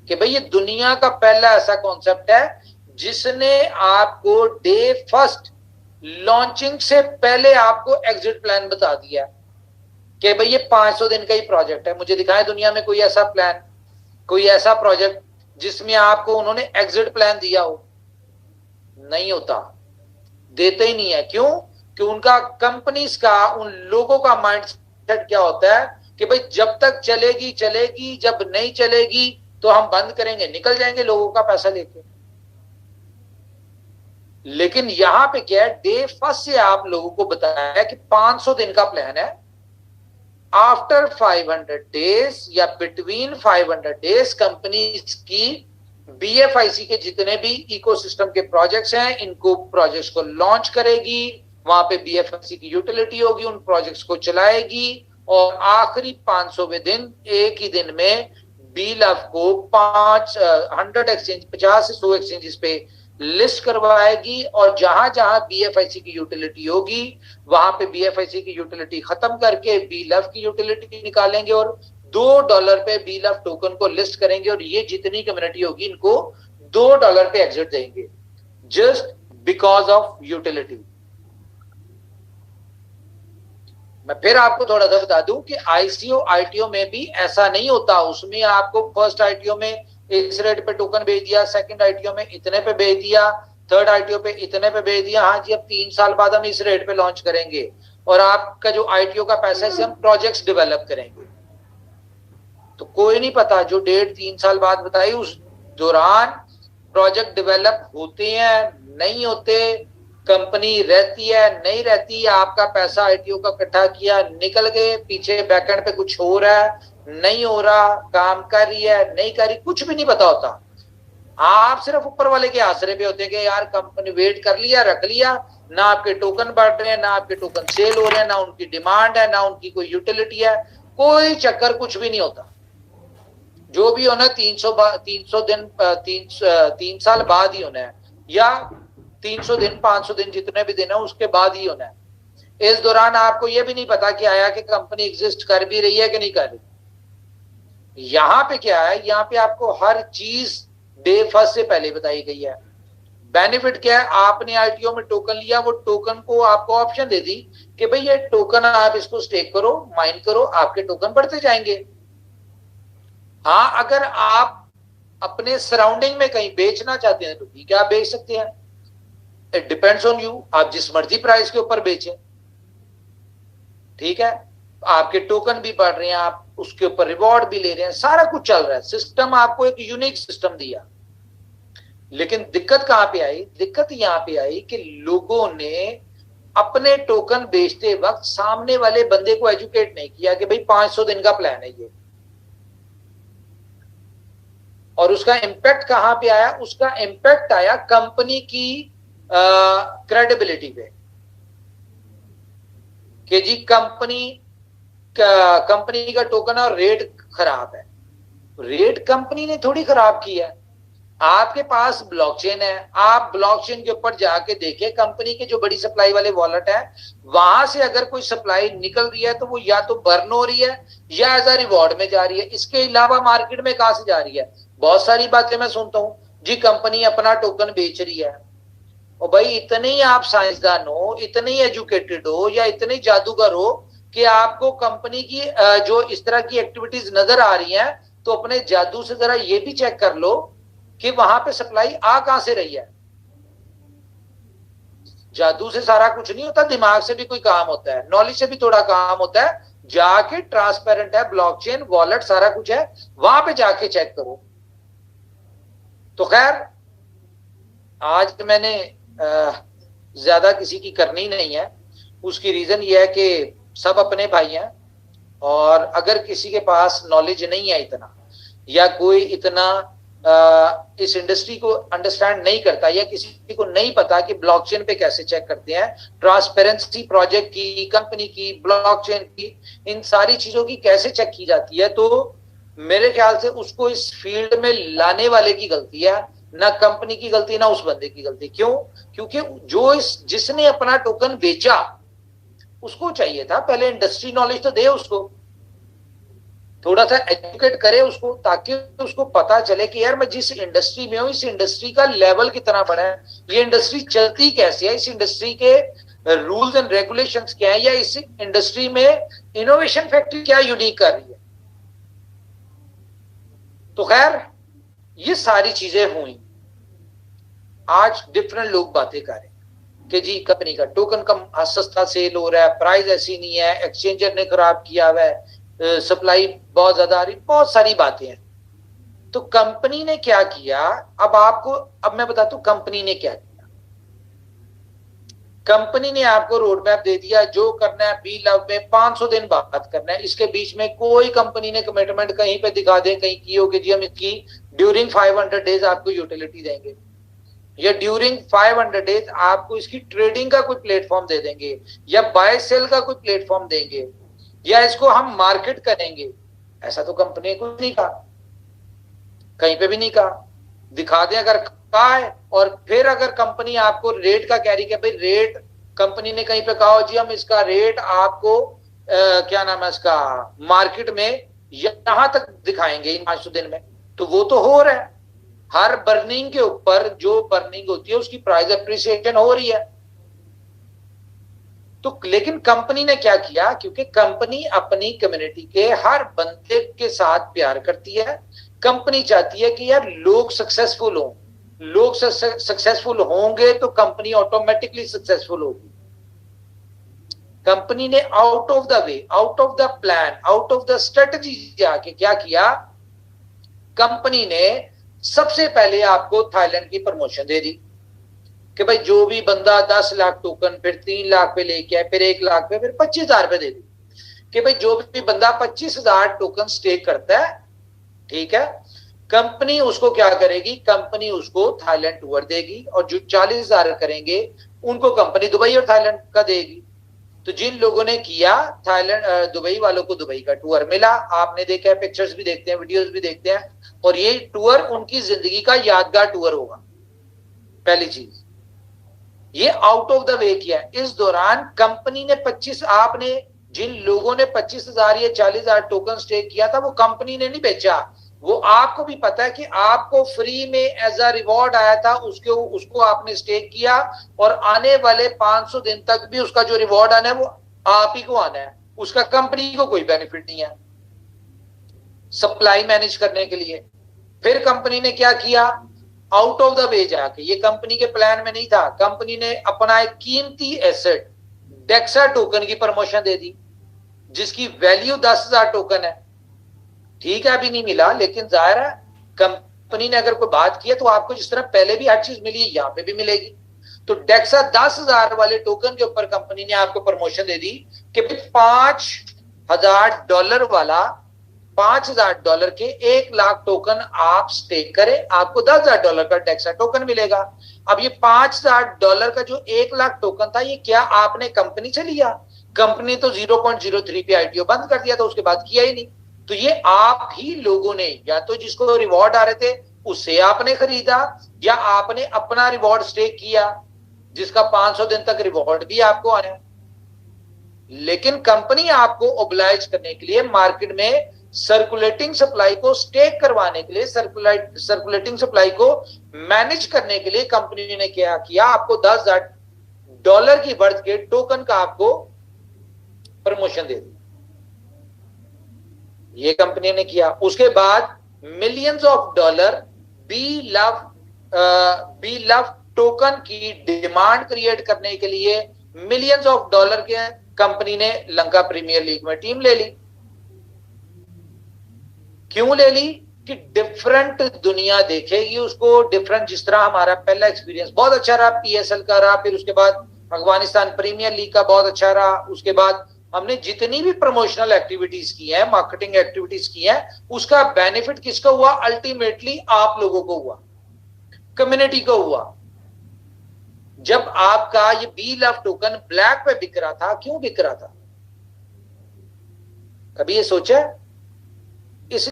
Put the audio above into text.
कि भाई ये दुनिया का पहला ऐसा कॉन्सेप्ट है जिसने आपको डे फर्स्ट लॉन्चिंग से पहले आपको एग्जिट प्लान बता दिया कि भाई ये 500 दिन का ही प्रोजेक्ट है, मुझे दिखाएं दुनिया में कोई ऐसा प्लान, कोई ऐसा प्रोजेक्ट जिसमें आपको उन्होंने एग्जिट प्लान दिया हो। नहीं होता, देते ही नहीं है। क्यों? कि उनका कंपनीज का, उन लोगों का माइंडसेट क्या होता है कि भाई जब तक चलेगी चलेगी, जब नहीं चलेगी तो हम बंद करेंगे, निकल जाएंगे लोगों का पैसा लेके। लेकिन यहां पे क्या है, डे फर्स्ट से आप लोगों को बताया कि 500 दिन का प्लान है। आफ्टर 500 डेज या बिटवीन 500 डेज कंपनी की बीएफआईसी के जितने भी इकोसिस्टम के प्रोजेक्ट्स हैं, इनको प्रोजेक्ट्स को लॉन्च करेगी, वहां पे बीएफआईसी की यूटिलिटी होगी, उन प्रोजेक्ट्स को चलाएगी, और आखिरी 500वें दिन एक ही दिन में बीलफ को 100 एक्सचेंज, 50 से 100 एक्सचेंजेस पे लिस्ट करवाएगी, और जहां जहां बीएफआईसी की यूटिलिटी होगी वहां पे बीएफआईसी की यूटिलिटी खत्म करके बीलफ की यूटिलिटी निकालेंगे और $2 पे बीलफ टोकन को लिस्ट करेंगे, और ये जितनी कम्युनिटी होगी इनको $2 पे एग्जिट देंगे, जस्ट बिकॉज ऑफ यूटिलिटी। मैं फिर आपको थोड़ा सा बता दूं कि आईसीओ आईटीओ में भी ऐसा नहीं होता। उसमें आपको फर्स्ट आईटीओ में इस रेट पे टोकन भेज दिया, सेकंड आईटीओ में इतने पे भेज दिया, थर्ड आईटीओ पे इतने पे भेज दिया, हाँ जी अब 3 साल बाद हम इस रेट पे लॉन्च करेंगे, और आपका जो आईटीओ का पैसा है हम प्रोजेक्ट्स डेवलप करेंगे। तो कोई नहीं पता, जो डेट 3 साल बाद बताई उस दौरान प्रोजेक्ट डेवलप होते हैं नहीं होते, कंपनी रहती है नहीं रहती, आपका पैसा आईटीओ का इकट्ठा किया, निकल गए, पीछे बैकएंड पे कुछ हो रहा है नहीं हो रहा, काम कर रही है नहीं कर रही, कुछ भी नहीं पता होता। आप सिर्फ ऊपर वाले के आसरे पे होते हैं कि यार कंपनी वेट कर लिया, रख लिया, ना आपके टोकन बढ़ रहे हैं, ना आपके टोकन सेल हो रहे हैं, ना उनकी डिमांड है, ना उनकी कोई यूटिलिटी है, कोई चक्कर कुछ भी नहीं होता। जो भी होना 300 दिन 3 साल बाद ही होना है, या 300 दिन 500 दिन जितने भी दिन है उसके बाद ही होना है। इस दौरान आपको यह भी नहीं पता कि आया कि कंपनी एग्जिस्ट कर भी रही है कि नहीं कर रही। यहां पे क्या है, यहां पे आपको हर चीज डे फर्स्ट से पहले बताई गई है। बेनिफिट क्या है, आपने आईटीओ में टोकन लिया, वो टोकन को आपको ऑप्शन दे दी कि भाई ये टोकन आप इसको स्टेक करो, माइन करो, आपके टोकन बढ़ते जाएंगे। हाँ, अगर आप अपने सराउंडिंग में कहीं बेचना चाहते हैं तो ठीक है, आप बेच सकते हैं, इट डिपेंड्स ऑन यू, आप जिस मर्जी प्राइस के ऊपर बेचें, ठीक है। आपके टोकन भी बढ़ रहे हैं, आप उसके ऊपर रिवॉर्ड भी ले रहे हैं, सारा कुछ चल रहा है, सिस्टम आपको एक यूनिक सिस्टम दिया। लेकिन दिक्कत कहां पे आई, दिक्कत यहां पे आई कि लोगों ने अपने टोकन बेचते वक्त सामने वाले बंदे को एजुकेट नहीं किया कि भाई 500 दिन का प्लान है ये। और उसका इम्पैक्ट कहां पे आया, उसका इम्पैक्ट आया कंपनी की क्रेडिबिलिटी पे, कि जी कंपनी का टोकन और रेट खराब है। रेट कंपनी ने थोड़ी खराब किया है, आपके पास ब्लॉकचेन है, आप ब्लॉकचेन के ऊपर जाके देखें कंपनी के जो बड़ी सप्लाई वाले वॉलेट है, वहां से अगर कोई सप्लाई निकल रही है तो वो या तो बर्न हो रही है या एज अ रिवॉर्ड में जा रही है। इसके अलावा मार्केट में कहां से जा रही है? बहुत सारी बातें मैं सुनता हूं जी, कंपनी अपना टोकन बेच रही है। और भाई इतने ही आप साइंसदान हो, इतने ही एजुकेटेड हो, या इतने जादूगर हो कि आपको कंपनी की जो इस तरह की एक्टिविटीज नजर आ रही हैं, तो अपने जादू से जरा ये भी चेक कर लो कि वहां पे सप्लाई आ कहां से रही है। जादू से सारा कुछ नहीं होता, दिमाग से भी कोई काम होता है, नॉलेज से भी थोड़ा काम होता है। जाके ट्रांसपेरेंट है ब्लॉकचेन, वॉलेट, सारा कुछ है, वहां पे जाके चेक करो। तो खैर, आज मैंने ज्यादा किसी की करनी नहीं है। उसकी रीजन ये है कि सब अपने भाई हैं, और अगर किसी के पास नॉलेज नहीं है इतना, या कोई इतना इस इंडस्ट्री को अंडरस्टैंड नहीं करता, या किसी को नहीं पता कि ब्लॉकचेन पे कैसे चेक करते हैं, ट्रांसपेरेंसी प्रोजेक्ट की, कंपनी की, ब्लॉकचेन की, इन सारी चीजों की कैसे चेक की जाती है, तो मेरे ख्याल से उसको इस फील्ड में लाने वाले की गलती है, ना कंपनी की गलती, ना उस बंदे की गलती। क्यों? क्योंकि जो जिसने अपना टोकन बेचा उसको चाहिए था पहले इंडस्ट्री नॉलेज तो दे उसको। थोड़ा सा एजुकेट करे उसको, ताकि उसको पता चले कि यार मैं जिस इंडस्ट्री में हूँ इस इंडस्ट्री का लेवल कितना बड़ा है, ये इंडस्ट्री चलती कैसे है, इस इंडस्ट्री के रूल्स एंड रेगुलेशंस क्या है, या इस इंडस्ट्री में इनोवेशन फैक्ट्री क्या यूनिक कर रही है। तो खैर ये सारी चीजें हुई। आज डिफरेंट लोग बातें कर रहे हैं कि जी कंपनी का टोकन कम सस्ता सेल हो रहा है, प्राइस ऐसी नहीं है, एक्सचेंजर ने खराब किया हुआ है, सप्लाई बहुत ज्यादा आ रही, बहुत सारी बातें हैं। तो कंपनी ने क्या किया, अब मैं बताता हूं कंपनी ने क्या किया। कंपनी ने आपको रोड मैप दे दिया, जो करना है बी लव में 500 दिन बात करना है। इसके बीच में कोई कंपनी ने कमिटमेंट कहीं पे दिखा दे कहीं की हो कि जी हम इसकी ड्यूरिंग 500 डेज आपको यूटिलिटी देंगे, या ड्यूरिंग 500 डेज आपको इसकी ट्रेडिंग का कोई प्लेटफॉर्म दे देंगे, या बाय सेल का कोई प्लेटफॉर्म देंगे, या इसको हम मार्केट करेंगे, ऐसा तो कंपनी ने कुछ नहीं कहा, कहीं पे भी नहीं कहा। दिखा दें अगर कहा है, और फिर अगर कंपनी आपको रेट का कह रही है, भाई रेट कंपनी ने कहीं पे कहा हो जी हम इसका रेट आपको क्या नाम है इसका मार्केट में यहां तक दिखाएंगे इन 500 दिन में, तो वो तो हो रहा है। हर बर्निंग के ऊपर जो बर्निंग होती है उसकी प्राइस अप्रिसिएशन हो रही है। तो लेकिन कंपनी ने क्या किया, क्योंकि कंपनी अपनी कम्युनिटी के हर बंदे के साथ प्यार करती है, कंपनी चाहती है कि यार लोग सक्सेसफुल हो, लोग सक्सेसफुल होंगे तो कंपनी ऑटोमेटिकली सक्सेसफुल होगी। कंपनी ने out of the way, out of the plan, out of the strategy जाके क्या किया, कंपनी ने सबसे पहले आपको थाईलैंड की प्रमोशन दे दी कि भाई जो भी बंदा 10 लाख टोकन, फिर 3 लाख पे लेके आए, फिर 1 लाख पे, फिर 25,000 पे दे दी कि भाई जो भी बंदा 25,000 टोकन स्टेक करता है, ठीक है, कंपनी उसको क्या करेगी, कंपनी उसको थाईलैंड टूर देगी, और जो 40,000 करेंगे उनको कंपनी दुबई और थाईलैंड का देगी। तो जिन लोगों ने किया, थाईलैंड दुबई वालों को दुबई का टूर मिला, आपने देखा है, पिक्चर्स भी देखते हैं, वीडियोस भी देखते हैं, और ये टूर उनकी जिंदगी का यादगार टूर होगा। पहली चीज ये आउट ऑफ द वे किया। इस दौरान कंपनी ने 25, आपने जिन लोगों ने 25,000 या 40,000 टोकन स्टेक किया था, वो कंपनी ने नहीं बेचा, वो आपको भी पता है कि आपको फ्री में एज अ रिवॉर्ड आया था, उसको आपने स्टेक किया, और आने वाले 500 दिन तक भी उसका जो रिवॉर्ड आना है वो आप ही को आना है, उसका कंपनी को कोई बेनिफिट नहीं है। सप्लाई मैनेज करने के लिए फिर कंपनी ने क्या किया, आउट ऑफ द वे जाके, ये कंपनी के प्लान में नहीं था, कंपनी ने अपना एक कीमती एसेट डेक्सा टोकन की प्रमोशन दे दी, जिसकी वैल्यू 10,000 टोकन है। ठीक है अभी नहीं मिला, लेकिन जाहिर है कंपनी ने अगर कोई बात की है तो आपको जिस तरह पहले भी हर चीज मिली है यहां पे भी मिलेगी। तो डेक्सा 10,000 वाले टोकन के ऊपर कंपनी ने आपको प्रमोशन दे दी कि $5,000 वाला, $5,000 के 1 लाख टोकन आप स्टेक करें, आपको $10,000 का डेक्सा टोकन मिलेगा। अब ये $5,000 का जो 1 लाख टोकन था, ये क्या आपने कंपनी से लिया? कंपनी तो 0.03 पे आईटीओ बंद कर दिया था, उसके बाद किया ही नहीं। तो ये आप ही लोगों ने, या तो जिसको रिवॉर्ड आ रहे थे उससे आपने खरीदा, या आपने अपना रिवॉर्ड स्टेक किया जिसका 500 दिन तक रिवॉर्ड भी आपको आया। लेकिन कंपनी आपको ओब्लाइज करने के लिए मार्केट में सर्कुलेटिंग सप्लाई को स्टेक करवाने के लिए, सर्कुलेटिंग सप्लाई को मैनेज करने के लिए कंपनी ने क्या किया, आपको $10,000 की वर्थ के टोकन का आपको प्रमोशन दे दी। ये कंपनी ने किया। उसके बाद millions of dollar Be Love token की डिमांड क्रिएट करने के लिए मिलियंस ऑफ डॉलर के कंपनी ने लंका प्रीमियर लीग में टीम ले ली। क्यों ले ली? कि डिफरेंट दुनिया देखेगी उसको, डिफरेंट, जिस तरह हमारा पहला एक्सपीरियंस बहुत अच्छा रहा, पीएसएल का रहा, फिर उसके बाद अफगानिस्तान प्रीमियर लीग का बहुत अच्छा रहा, उसके बाद हमने जितनी भी प्रमोशनल एक्टिविटीज की है, मार्केटिंग एक्टिविटीज की है, उसका बेनिफिट किसका हुआ? अल्टीमेटली आप लोगों को हुआ, कम्युनिटी को हुआ। जब आपका ये बी लव टोकन ब्लैक पे बिक रहा था, क्यों बिक रहा था? कभी ये सोचा? इस